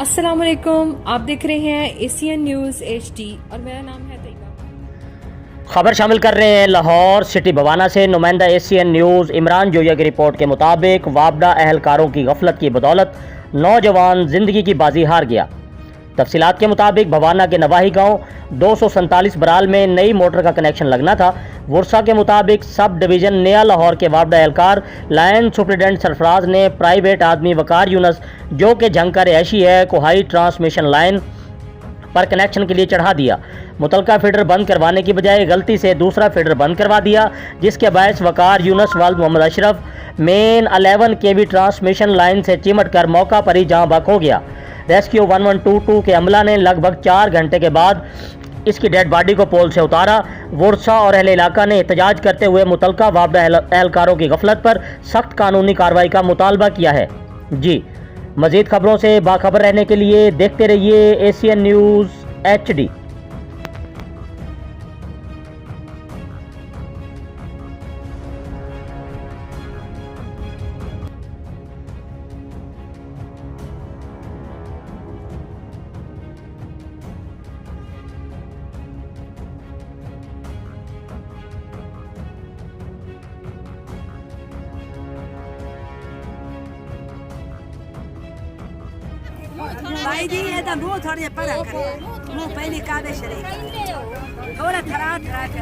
अस्सलाम वालेकुम, आप देख रहे हैं एशियन न्यूज़ HD और मेरा नाम है तैयबा। खबर शामिल कर रहे हैं लाहौर सिटी बवाना से नुमाइंदा एशियन न्यूज़ इमरान जोया की रिपोर्ट के मुताबिक वापडा अहलकारों की गफलत की बदौलत नौजवान जिंदगी की बाजी हार गया। तफसीलात के मुताबिक भवाना के नवाही गांव 247 बराल में नई मोटर का कनेक्शन लगना था। वर्षा के मुताबिक सब डिवीज़न नया लाहौर के वापडा एहलकार लाइन सुप्रिटेंडेंट सरफराज ने प्राइवेट आदमी वकार यूनस जो कि जंग का रिहायशी है को हाई ट्रांसमिशन लाइन पर कनेक्शन के लिए चढ़ा दिया। मुतलका फीडर बंद करवाने की बजाय गलती से दूसरा फीडर बंद करवा दिया, जिसके बायस वकार यूनस वाल Mohammad Ashraf main 11 kV transmission line से चिमट कर मौका पर ही जहाँ बक हो गया। रेस्क्यू 1122 के अमला ने लगभग 4 घंटे के बाद इसकी डेड बॉडी को पोल से उतारा। वर्षा और अहले इलाका ने एहतजाज करते हुए मुतलका वापडा एहलकारों की गफलत पर सख्त कानूनी कार्रवाई का मुतालबा किया है। जी, मज़ीद खबरों से बाखबर रहने के लिए देखते रहिए एशियन न्यूज़ HD। भाई जी ये तो मुंह थोड़े पड़ा करे मुंह पहले काबे शरीफ थोड़ा थरा थरा के